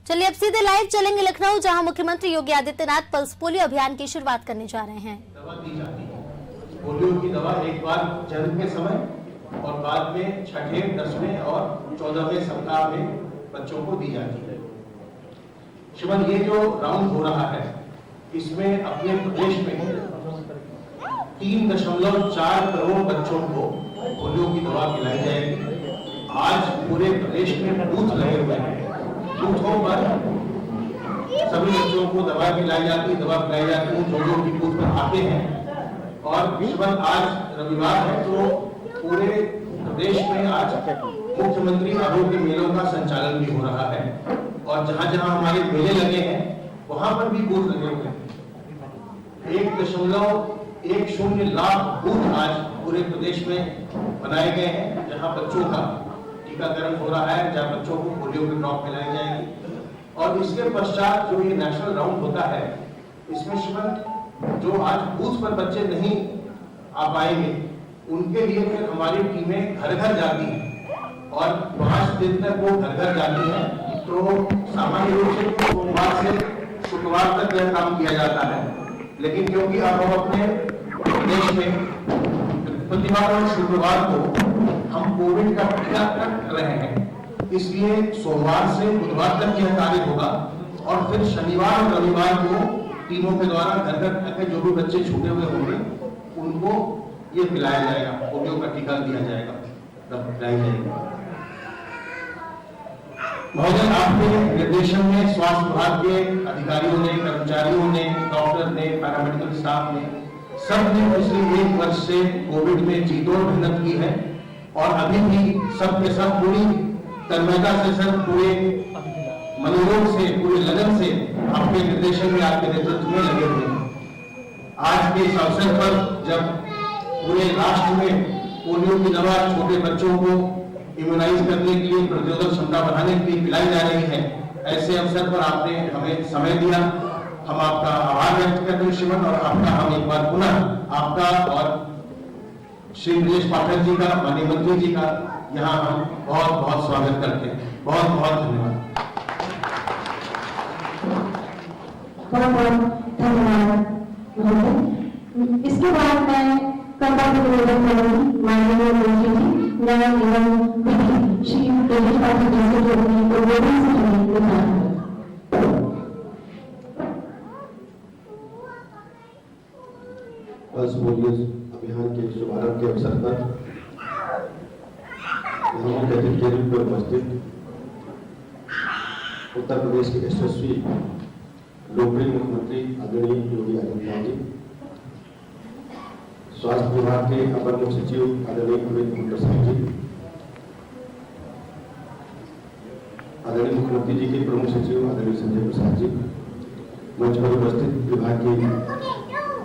चलिए अब सीधे लाइव चलेंगे लखनऊ, जहां मुख्यमंत्री योगी आदित्यनाथ पल्स पोलियो अभियान की शुरुआत करने जा रहे हैं। दवा दी जाती है। पोलियो की दवा एक बार जन्म के समय और बाद में 6ठे, 10वें और 14वें सप्ताह में बच्चों को दी जाती है। श्रीमान, ये जो राउंड हो रहा है इसमें अपने प्रदेश में 3.4 करोड़ बच्चों को पोलियो की दवा पिलाई जाएगी। आज पूरे प्रदेश में बूथ लगे हुए हैं, बूथों पर सभी बच्चों को दवा पिलाई जाती है, जो भी बूथ पर आते हैं। और श्रीमान, आज रविवार है तो पूरे प्रदेश में आज मुख्यमंत्री आरोग्य मेलों का संचालन भी हो रहा है और जहां जहां हमारे मेले लगे हैं वहां पर भी बूथ लगे हुए हैं। 1.10 लाख बूथ आज पूरे प्रदेश में बनाए गए हैं, जहां बच्चों का टीकाकरण हो रहा है, जहां बच्चों को पोलियो की ड्रॉप पिलाई जाएगी। और इसके पश्चात जो ये नेशनल राउंड होता है, इसमें श्रीमान जो आज बूथ पर बच्चे नहीं आ पाएंगे उनके लिए फिर हमारी टीमें घर घर जाती हैं और 5 दिन तक वो घर घर जाती हैं। तो सामान्य रूप से सोमवार से शुक्रवार तक यह काम किया जाता है, लेकिन क्योंकि अब हम अपने देश में प्रतिवार और शुक्रवार को हम कोविड का टीकाकरण कर रहे हैं, इसलिए सोमवार से बुधवार तक यह कार्य होगा और फिर शनिवार और रविवार को टीमों के द्वारा घर घर जाकर जो भी बच्चे छूटे हुए होंगे उनको ये पिलाया जाएगा, पोलियो का टीका दिया जाएगा, पिलाई जाएगी। महोदय, आपके निर्देशन में स्वास्थ्य विभाग के अधिकारियों ने, कर्मचारियों ने, डॉक्टर ने, पैरामेडिकल स्टाफ ने, सब ने पिछले 1 वर्ष से कोविड में जीतोड़ मेहनत की है और अभी भी सब के सब पूरी तन्मयता से, सर पूरे मनोयोग से, पूरे लगन से आपके निर्देशन में, आपके नेतृत्व में लगे हुए हैं। आज के इस अवसर पर जब पूरे राष्ट्र में पोलियो की दवा छोटे बच्चों को इम्यूनाइज करने के लिए, प्रतिरोधक क्षमता बढ़ाने के लिए पिलाई जा रही है, ऐसे अवसर पर आपने हमें समय दिया, हम आपका आभार व्यक्त करते हैं श्रीमान। और आपका हम एक बार पुनः आपका और श्री ब्रजेश पाठक जी का, माननीय मंत्री जी का यहाँ हम बहुत बहुत स्वागत करते हैं। बहुत बहुत धन्यवाद। इसके बाद मैं निवेदन करूंगी माननीय मंत्री जी, न्याय एवं विधि श्री ब्रजेश पाठक जी से जो अपनी उद्बोधन से हमें दिखाया। पल्स पोलियो अभियान के शुभारंभ के अवसर पर मुख्य अतिथि के रूप में उपस्थित उत्तर प्रदेश के यशस्वी लोकप्रिय मुख्यमंत्री आदरणीय योगी आदित्यनाथ जी, स्वास्थ्य विभाग के अपर मुख्य सचिव आदरणीय अमित प्रसाद जी, आदरणीय मुख्यमंत्री जी के प्रमुख सचिव आदरणीय संजय प्रसाद जी, मंच पर उपस्थित विभाग के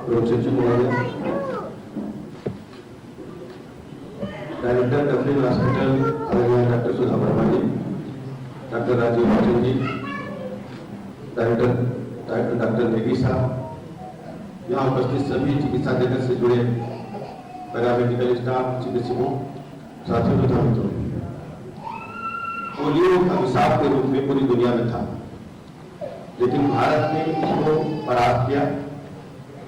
प्रमुख सचिव महोदय, डायरेक्टर डब्ल्यू हॉस्पिटल आदरणीय डॉक्टर सुधा वर्मा जी, doctor Rajiv Patil ji, director doctor Negi साहब, यहाँ उपस्थित सभी चिकित्सा जगत से जुड़े पैरामेडिकल स्टाफ, चिकित्सकों, साथियों तथा मित्रों, पोलियो अभिशाप के रूप में पूरी दुनिया में था, लेकिन भारत ने इसको परास्त किया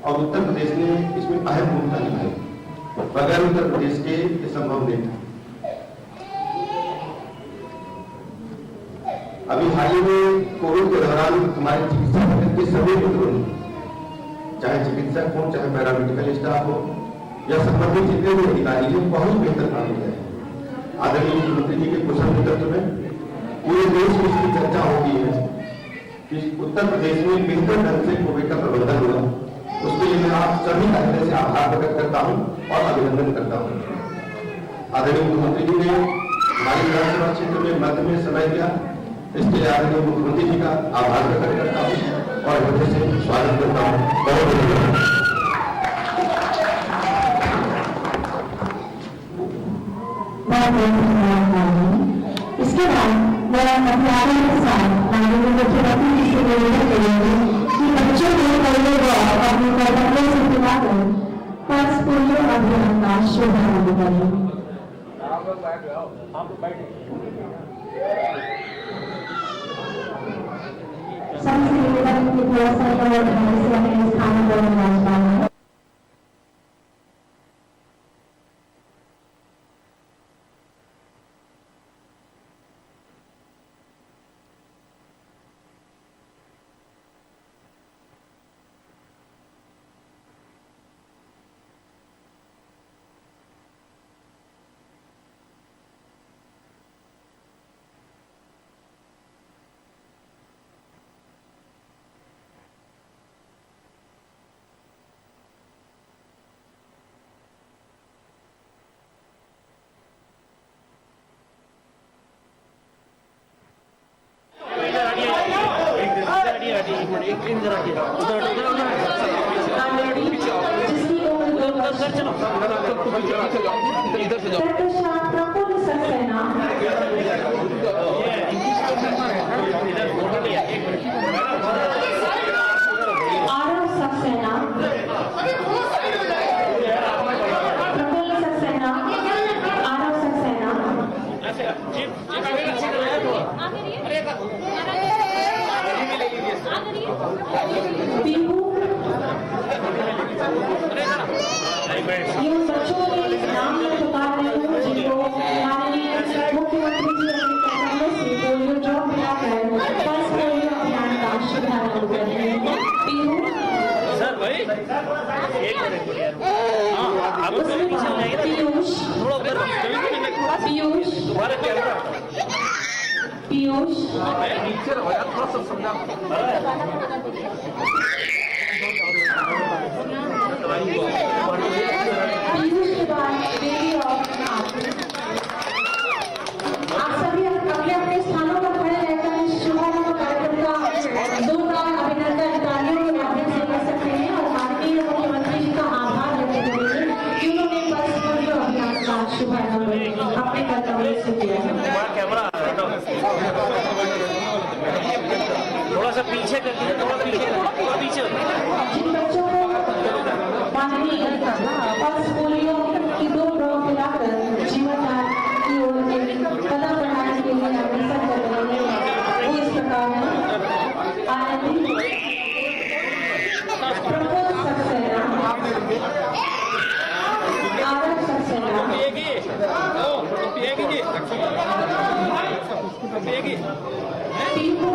और उत्तर प्रदेश ने इसमें अहम भूमिका निभाई। बगैर उत्तर प्रदेश के ये संभव नहीं था। अभी हाल ही में कोविड के दौरान हमारे चिकित्सा जगत के सभी मित्रों ने, चाहे चिकित्सक हो, चाहे पैरामेडिकल स्टाफ हो या संबंधित जितने भी अधिकारी हैं, बहुत बेहतर काम किया है। आदरणीय मुख्यमंत्री जी के कुशल नेतृत्व में पूरे देश में इसकी चर्चा होगी है कि उत्तर प्रदेश में बेहतर ढंग से कोविड का प्रबंधन हुआ। उसके लिए मैं आप सभी का हृदय से आभार प्रकट करता हूं और अभिनंदन करता हूं। आदरणीय मुख्यमंत्री जी ने हमारे विधानसभा क्षेत्र में मध्य में समय दिया, इसके लिए आदरणीय मुख्यमंत्री जी का आभार प्रकट करता हूं और हृदय से स्वागत करता हूं। बहुत धन्यवाद। इसके बाद मैं अपने के साथ माननीय मुख्यमंत्री जी से निवेदन करेंगे कि बच्चों को पोलियो ड्रॉप अपने कर्तव्य से पिलाकर पल्स पोलियो अभियान का शुभारंभ करें। करें कि थोड़ा सा और ढंग से अपने स्थान पर विराजमान है। प्रफुल्ल सक्सेना, आरव सक्सेना, प्रफुल्ल सक्सेना, आरव सक्सेना, पीहू, ये बच्चों के नाम में पुकार रही हूँ जिनको माननीय मुख्यमंत्री जी अपने कैबिनेट से पोलियो ड्रॉप पिलाकर पल्स पोलियो अभियान का शुभारंभ कर रहे हैं। पीहू, सर भाई उसके बाद पीयूष, पीयूष, पीयूष, पीयूष के बाद बेबी ऑफ नाथ। आप सभी अपने अपने स्थानों पर खड़े रहकर इस शुभारंभ कार्यक्रम का जोरदार अभिनंदन तालियों के माध्यम से कर सकते हैं और माननीय मुख्यमंत्री जी का आभार व्यक्त करेंगे कि उन्होंने पल्स पोलियो अभियान का शुभारंभ अपने कर्तव्य से किया है। कैमरा थोड़ा सा पीछे कर दीजिए, थोड़ा पीछे जिन बच्चों को माननीय पल्स पोलियो की 2 ड्रॉप पिलाकर जीवनदान की ओर एक कदम बढ़ाने के लिए अग्रसर कर रहे हैं वो इस प्रकार है। आनंदी, प्रफुल्ल सक्सेना, आरव सक्सेना, पीहू,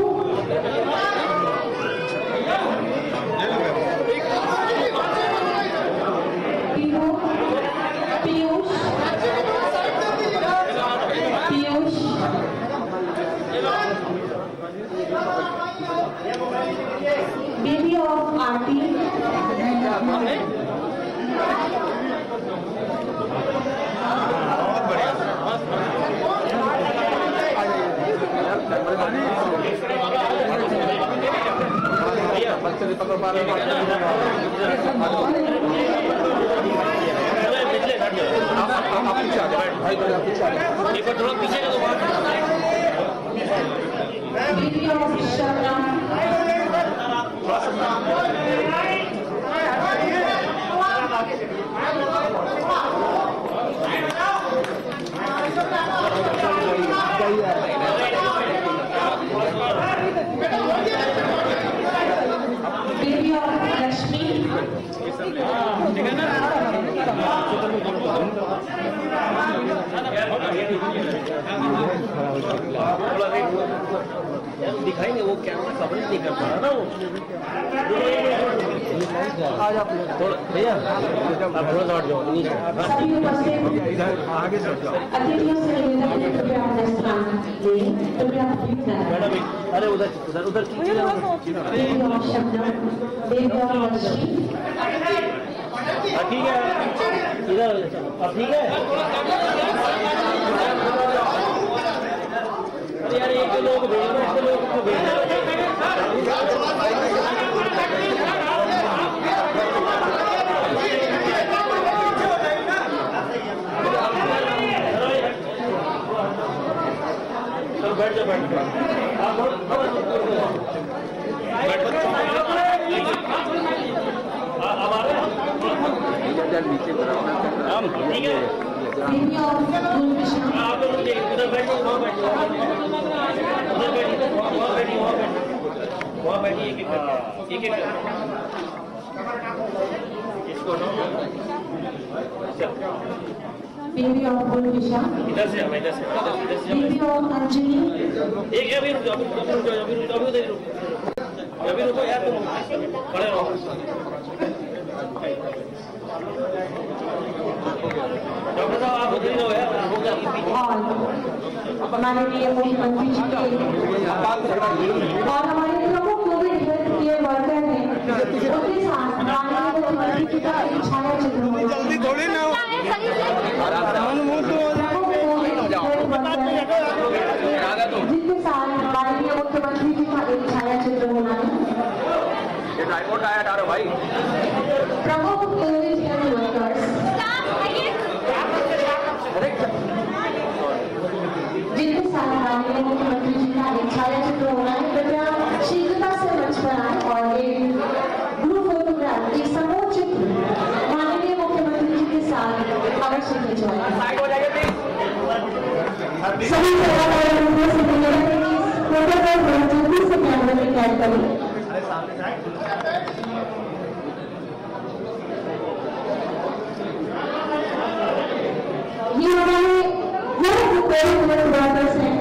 पीहू, पीयूष, पीयूष, बेबी ऑफ आरती, एक बार थोड़ा पीछे का baby of Shabnam, baby of Lakshmi, दिखाएंगे वो कैमरा कवरेज नहीं कर पा रहा ना वो थोड़ा भैया आप थोड़ा सा हट जाओ सभी उपस्थित अतिथियों से निवेदन है कृपया अपना स्थान लें। कृपया मैडम अरे उधर उधर उधर baby of Shabnam, baby of Lakshmi, ठीक है इधर अब ठीक है यार एक लोग भेज रहे हैं लोग को भेज रहे बैठ जाओ बैठ जाओ नीचे हम ठीक है बेबी ऑफ गुलकृष्ण, आप लोग उधर बैठो वहाँ बैठो उधर बैठिए वहाँ बैठिए एक एक एक एक इसको बेबी ऑफ बुलविशा, इधर से इधर से बेबी ऑफ अंजलि, एक अभी रुको यार, तुम खड़े रहो। डॉक्टर साहब आप उधर ही रहो यार, हो गया। माननीय मुख्यमंत्री जी के और हमारे प्रमुख कोविड हेल्थ केयर वर्कर हैं, उनके साथ माननीय मुख्यमंत्री जी का एक छायाचित्र होगा। जल्दी थोड़ी ना जिनके साथ माननीय मुख्यमंत्री जी का एक छायाचित्र होना है। ये ट्राइपॉड आया डालो भाई। प्रमुख कोविड हेल्थ वर्कर्स जिनके साथ माननीय मुख्यमंत्री जी का एक छायाचित्र होना है, कृपया शीघ्रता से मंच पर आए और एक ग्रुप फोटोग्राफ, एक समूह चित्र माननीय मुख्यमंत्री जी के साथ अवश्य खिंचवाएं। सभी सेवादारों से निवेदन है कि इस फोटोग्राफ को जल्दी से कैमरे में कैद करें। ये हमारे वो कोविड वर्कर्स हैं,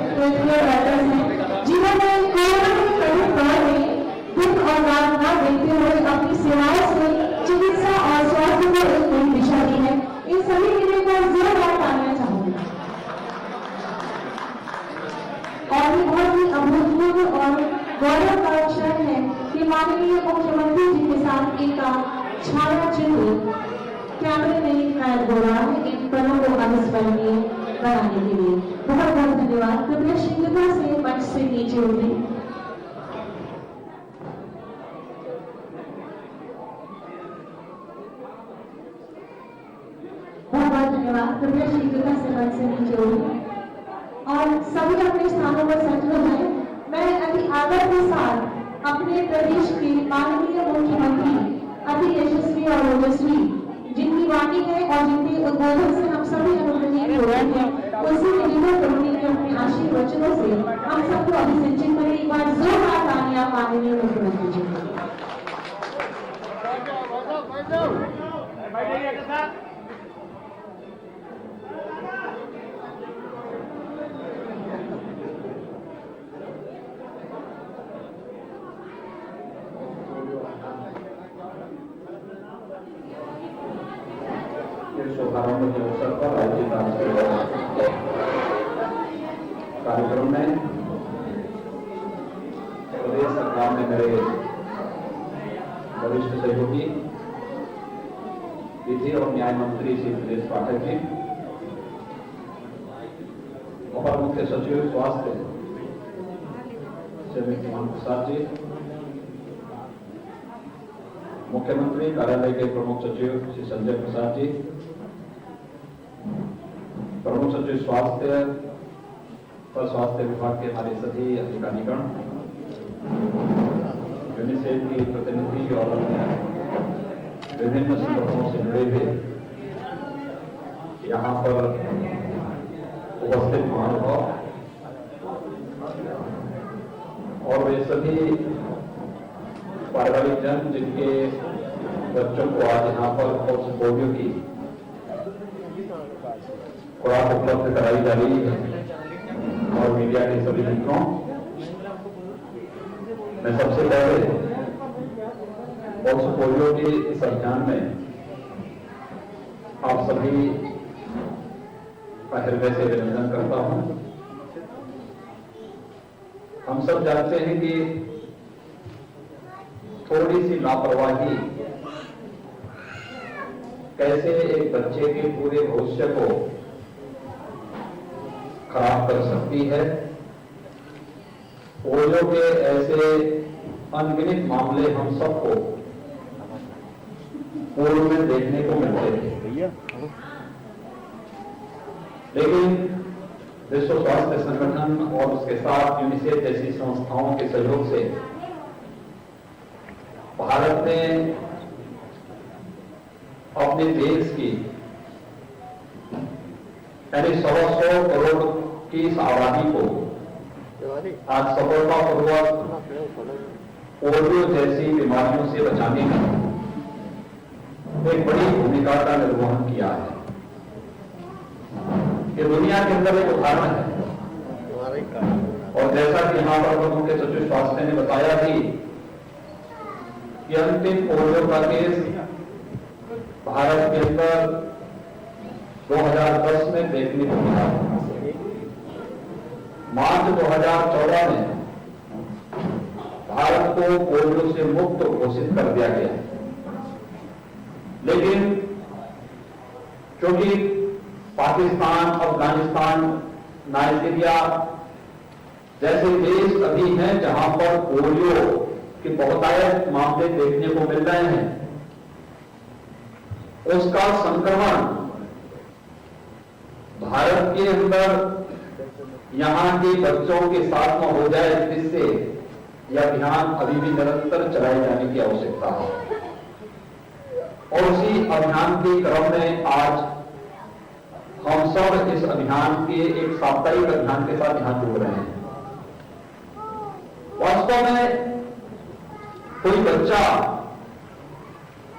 जिन्होंने कोरोना के कठिन दौर में दुख और लाभ न देखते हुए अपनी सेवाओं से चिकित्सा और स्वास्थ्य को एक नई दिशा दी है। इन सभी के लिए मैं जोरदार तालियां चाहूंगी। और ये बहुत ही अभूतपूर्व और गौरव का क्षण है कि माननीय मुख्यमंत्री जी के साथ एक छाया चिन्ह कैमरे में कैद हो रहा है, इन पलों को अविस्मरणीय बनाने के लिए बहुत बहुत धन्यवाद। कृपया शीघ्रता से मंच से नीचे उतरे। बहुत बहुत धन्यवाद। कृपया शीघ्रता से मंच से नीचे उतरे और सभी अपने स्थानों पर सेटल हो जाए। मैं अति आदर के साथ अपने प्रदेश के माननीय मुख्यमंत्री अति यशस्वी और ओजस्वी जिनकी वाणी है और जिनके उद्बोधन से हम सभी अनुप्राणित हो रहे हैं, उसी में निधन करुणी के अपने आशीर्वचनों से हम सबको अभिषेचित करें। एक बार जोरदार तालियां माननीय मुख्यमंत्री जी को। शुभारंभ के अवसर पर आयोजित आज के कार्यक्रम में प्रदेश सरकार में मेरे वरिष्ठ सहयोगी विधि और न्याय मंत्री श्री ब्रजेश पाठक जी, अपर मुख्य सचिव स्वास्थ्य श्री मान प्रसाद जी, मुख्यमंत्री कार्यालय के प्रमुख सचिव श्री संजय प्रसाद जी, प्रमुख सचिव स्वास्थ्य और स्वास्थ्य विभाग के हमारे सभी अधिकारीगण, यूनिसेफ की प्रतिनिधि और विभिन्न संगठनों से जुड़े हुए यहाँ पर उपस्थित महानुभाव और वे सभी पारिवारिक जन जिनके बच्चों को आज यहाँ पर पोलियो की खुराक उपलब्ध कराई जा रही है और मीडिया के सभी मित्रों, मैं सबसे पहले पोलियो के इस अभियान में आप सभी का हृदय से अभिनंदन करता हूं। हम सब जानते हैं कि थोड़ी सी लापरवाही कैसे एक बच्चे के पूरे भविष्य को खराब कर सकती है। पोलियो के ऐसे अनगिनत मामले हम सबको पूर्व में देखने को मिलते थे, लेकिन विश्व स्वास्थ्य संगठन और उसके साथ यूनिसेफ जैसी संस्थाओं के सहयोग से भारत ने अपने देश की यानी 125 करोड़ की इस आबादी को आज सफलतापूर्वक पोलियो जैसी बीमारियों से बचाने में एक बड़ी भूमिका का निर्वहन किया है। ये दुनिया के अंदर एक उदाहरण है। और जैसा कि यहां पर मुख्य सचिव स्वास्थ्य ने बताया भी कि अंतिम पोलियो का केस भारत के अंदर 2010 में देखने को मिला। मार्च 2014 में भारत को पोलियो से मुक्त घोषित कर दिया गया। लेकिन क्योंकि पाकिस्तान, अफगानिस्तान, नाइजीरिया जैसे देश अभी हैं जहां पर पोलियो के बहुतायत मामले देखने को मिल रहे हैं, उसका संक्रमण भारत के अंदर यहां के बच्चों के साथ में हो जाए, जिससे यह अभियान अभी भी निरंतर चलाए जाने की आवश्यकता है। और उसी अभियान के क्रम में आज हम सब इस अभियान के एक साप्ताहिक अभियान के साथ यहां जुड़ रहे हैं। वास्तव में कोई बच्चा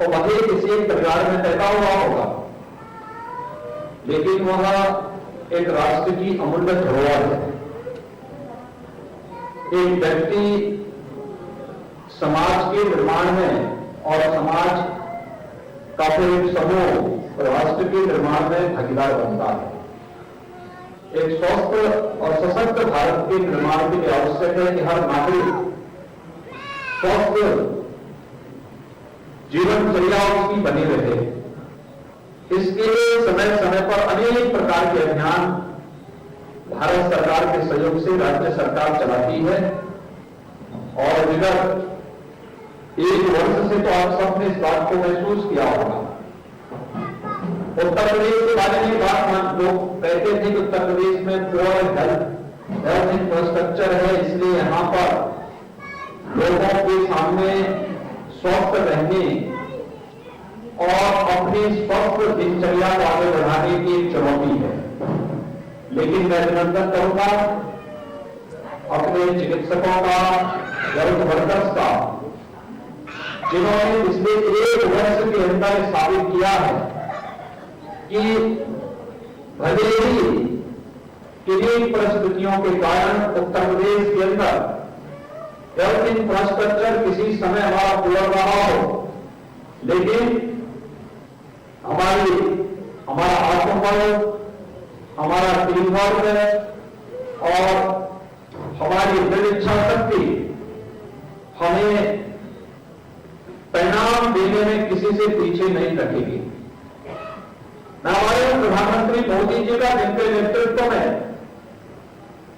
और वही किसी एक परिवार में पैदा हुआ होगा, लेकिन वह एक राष्ट्र की अमूल्य धरोहर है। एक व्यक्ति समाज के निर्माण में और समाज का फिर एक समूह राष्ट्र के निर्माण में भागीदार बनता है। एक स्वस्थ और सशक्त भारत के निर्माण के लिए आवश्यक है कि हर नागरिक स्वस्थ जीवनचर्या उसकी बनी रहे। इसके लिए समय समय पर अनेक प्रकार के अभियान भारत सरकार के सहयोग से राज्य सरकार चलाती है। और विगत एक वर्ष से तो आप सबने इस बात को महसूस किया होगा। उत्तर प्रदेश के बारे में बात लोग कहते थे कि उत्तर प्रदेश में पुअर हेल्थ इंफ्रास्ट्रक्चर है, इसलिए यहां पर लोगों के सामने स्वस्थ रहने और अपनी स्वस्थ दिनचर्या को आगे बढ़ाने की एक चुनौती है। लेकिन मैं अभिनंदन करूंगा अपने चिकित्सकों का, हेल्थ वर्कर्स का, जिन्होंने पिछले एक वर्ष के अंदर साबित किया है कि भले ही किन्हीं परिस्थितियों के कारण उत्तर प्रदेश के अंदर हेल्थ इंफ्रास्ट्रक्चर किसी समय हमारा पूरा रहा हो, लेकिन हमारा आत्मबल, हमारा टीम वर्क और हमारी दृढ़ इच्छा शक्ति हमें परिणाम देने में किसी से पीछे नहीं रखेगी। मैं हमारे प्रधानमंत्री मोदी जी का, जिनके नेतृत्व में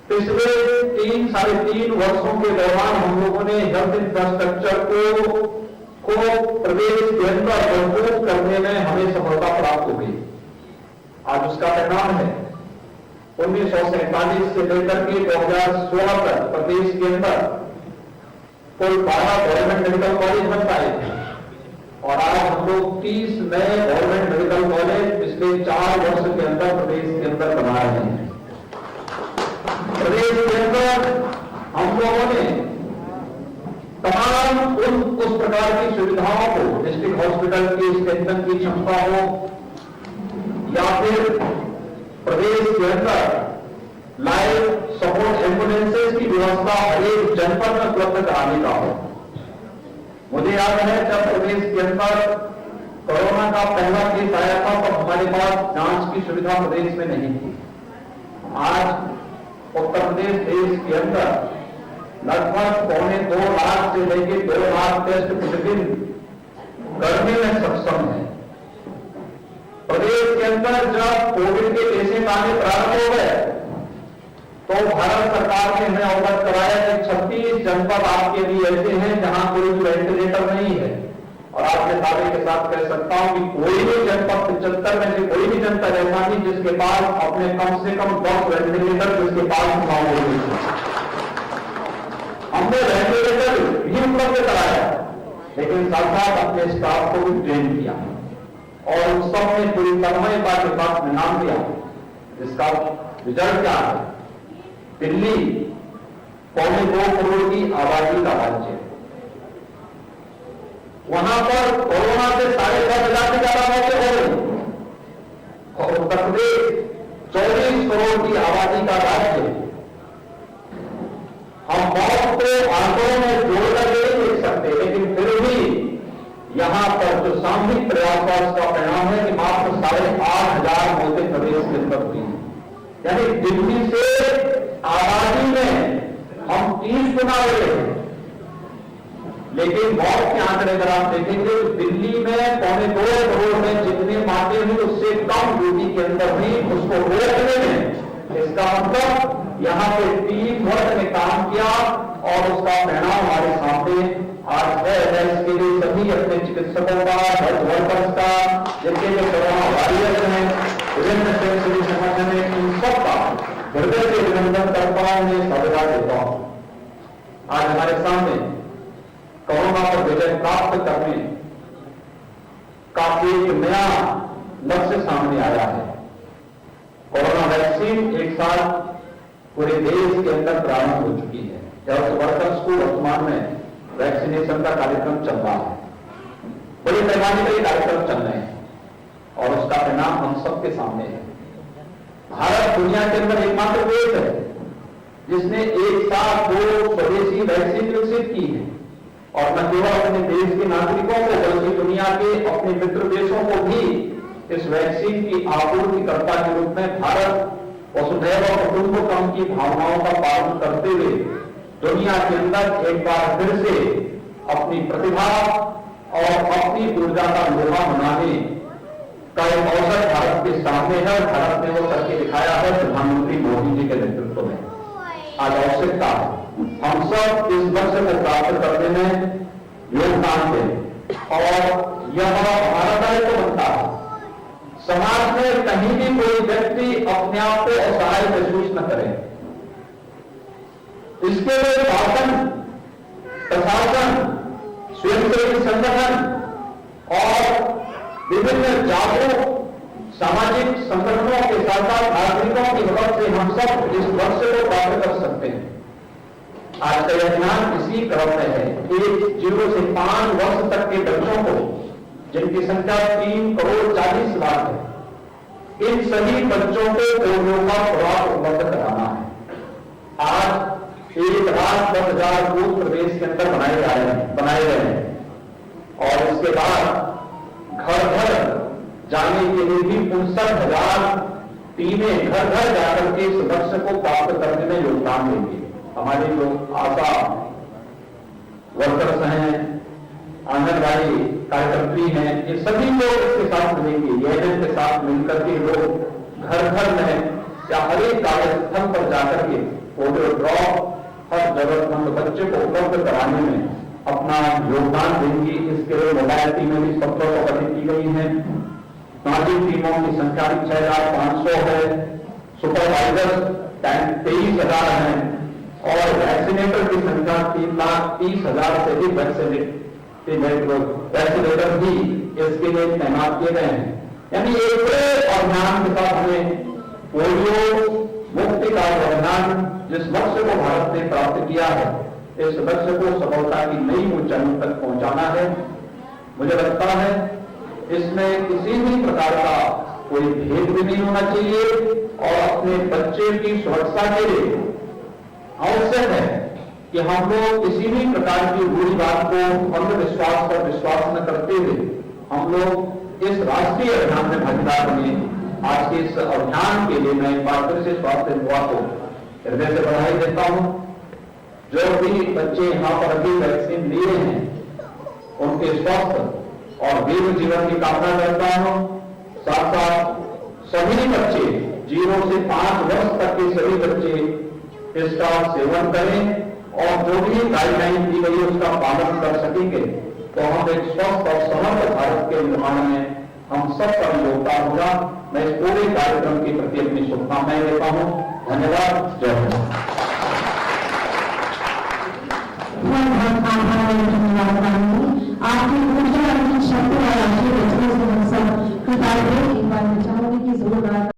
पिछले 3-3.5 वर्षों के दौरान हम लोगों ने हेल्थ इंफ्रास्ट्रक्चर को प्रदेश के अंदर मजबूत करने में हमें सफलता प्राप्त हो गई। आज उसका परिणाम है 1947 से लेकर के 2016 तक प्रदेश के अंदर कुल 12 गवर्नमेंट मेडिकल कॉलेज बन पाए थे। और आज हम लोग 30 नए गवर्नमेंट मेडिकल कॉलेज पिछले 4 वर्ष के अंदर प्रदेश के अंदर बना रहे हैं। प्रदेश के अंदर हम लोगों ने तमाम उस प्रकार की सुविधाओं को, डिस्ट्रिक्ट हॉस्पिटल की स्ट्रेंथन की क्षमता हो या फिर प्रदेश के अंदर लाइफ सपोर्ट एम्बुलेंसेज की व्यवस्था हर एक जनपद में उपलब्ध कराने का हो। मुझे याद है जब प्रदेश के अंदर कोरोना का पहला केस आया था तो हमारे पास जांच की सुविधा प्रदेश में नहीं थी। आज उत्तर प्रदेश देश के अंदर लगभग 2.25 लाख से लेकर 2 लाख टेस्ट प्रतिदिन करने में सक्षम है। प्रदेश के अंदर जब कोविड के पेशेंट आने प्रारंभ हो गए तो भारत सरकार ने हमें अवगत कराया कि 36 जनपद आपके लिए ऐसे हैं जहां कोई वेंटिलेटर नहीं है। और आपके दावे के साथ कह सकता हूं कि कोई भी जनपद 75 में से कोई भी जनपद ऐसा नहीं जिसके पास अपने कम से कम 10 वेंटिलेटर जिसके पास मौजूद है। हमने वेंटिलेटर भी उपलब्ध कराया, लेकिन साथ साथ अपने स्टाफ को भी ट्रेन किया और उन सब ने पूरी तन्मयता के साथ इनाम दिया, जिसका रिजल्ट क्या है? दिल्ली 2.25 करोड़ की आबादी का राज्य, वहां पर कोरोना से 10,500 से ज्यादा मौतें हो गई। और उत्तर प्रदेश 24 करोड़ की आबादी का राज्य, हम मौत को आंकड़ों में जोड़कर नहीं देख सकते, लेकिन फिर भी यहां पर जो सामूहिक प्रयास का उसका परिणाम है कि मात्र 8,500 मौतें प्रदेश के अंदर हुई हैं। यानी दिल्ली से आबादी में हम 30 गुना बड़े हैं, लेकिन मौत के आंकड़े अगर आप देखेंगे तो दिल्ली में 2.25 करोड़ में जितने माते हुई उससे कम ड्यूटी के अंदर भी उसको रोकने में, इसका मतलब यहां पे 3 वर्ग ने काम किया और उसका परिणाम हमारे सामने आज है। इसके लिए सभी अपने चिकित्सकों का, हेल्थ वर्कर्स का, जिनके जो कोरोना वॉरियर्स हैं, विभिन्न स्वयंसेवी संगठन है, इन सबका हृदय से अभिनंदन करता हूं, उन्हें साधुवाद देता हूं। आज हमारे सामने कोरोना पर विजय प्राप्त करने का एक नया लक्ष्य सामने आया है। कोरोना वैक्सीन एक साथ पूरे देश के अंदर प्रारंभ हो चुकी है। हेल्थ वर्कर्स को वर्तमान में वैक्सीनेशन का कार्यक्रम चल रहा है, बड़े पैमाने पर कार्यक्रम चल रहे हैं और उसका परिणाम हम सबके सामने है। भारत दुनिया के अंदर एकमात्र देश है जिसने एक साथ 2 स्वदेशी वैक्सीन विकसित की है और न केवल अपने देश के नागरिकों को बल्कि दुनिया के अपने मित्र देशों को भी इस वैक्सीन की आपूर्तिकर्ता के रूप में भारत वसुधैव कुटुंबकम की भावनाओं का पालन करते हुए दुनिया के अंदर एक बार फिर से अपनी प्रतिभा और अपनी ऊर्जा का लोहा बनाने का एक अवसर भारत के सामने है। भारत ने वो करके दिखाया है प्रधानमंत्री मोदी जी के नेतृत्व में। आज आवश्यकता है हम सब इस लक्ष्य को प्राप्त करने में योगदान दें और यह हमारा दायित्व बनता है। समाज में कहीं भी कोई व्यक्ति अपने आप को असहाय महसूस न करे, इसके लिए शासन, प्रशासन, स्वयंसेवी संगठन और विभिन्न जागरूक सामाजिक संगठनों के साथ साथ नागरिकों की मदद से हम सब इस लक्ष्य को प्राप्त कर सकते हैं। आज का यह अभियान इसी क्रम में है। 0 से 5 वर्ष तक के बच्चों को, जिनकी संख्या 3,40,00,000 है, इन सभी बच्चों को पोलियो का खुराक उपलब्ध कराना है। आज 1,10,000 बूथ प्रदेश के अंदर बनाए गए हैं और इसके बाद घर घर जाने के लिए भी 59,000 टीमें घर घर जाकर के इस लक्ष्य को प्राप्त करने में योगदान देंगे। हमारे जो आशा वर्कर्स हैं, आंगनबाड़ी कार्यकर्त्री हैं, ये सभी लोग इसके साथ मिलेंगे। एएनएम के साथ मिलकर के लोग घर घर में या हर एक कार्यस्थल पर जाकर के पोलियो ड्रॉप हर जरूरतमंद बच्चे को उपलब्ध कराने में अपना योगदान देंगी। इसके लिए मोबाइल टीमें भी 1700 गठित की गई हैं। सामाजिक टीमों की संख्या 6,500 है। सुपरवाइजर 23,000 हैं और वैक्सीनेटर की संख्या 3,30,000 से भी वैक्सीनेटर भी इसके लिए तैनात किए गए हैं। यानी एक बड़े अभियान के साथ हमें पोलियो मुक्ति का अभियान, जिस लक्ष्य को भारत ने प्राप्त किया है, इस लक्ष्य को सफलता की नई ऊंचाइयों तक पहुंचाना है। मुझे लगता है इसमें किसी भी प्रकार का कोई भेद भी नहीं होना चाहिए और अपने बच्चे की सुरक्षा के लिए आवश्यक है कि हम लोग किसी भी प्रकार की बुरी बात को अंधविश्वास पर विश्वास न करते हुए हम लोग इस राष्ट्रीय अभियान में भागीदार बने। आज के इस अभियान के लिए मैं एक बार फिर से स्वास्थ्य विभाग को हृदय से बधाई देता हूं। जो भी बच्चे यहाँ पर अभी वैक्सीन लिए हैं उनके स्वस्थ और दीर्घ जीवन की कामना करता हूं। साथ साथ सभी बच्चे 0 से 5 वर्ष तक के सभी बच्चे इसका सेवन करें और जो भी गाइडलाइन दी गई उसका पालन कर सकेंगे तो हम एक स्वस्थ और समर्थ भारत के निर्माण में हम सबका योगदान होगा। मैं इस पूरे कार्यक्रम के प्रति अपनी शुभकामनाएं देता हूं। धन्यवाद। जय हिंद।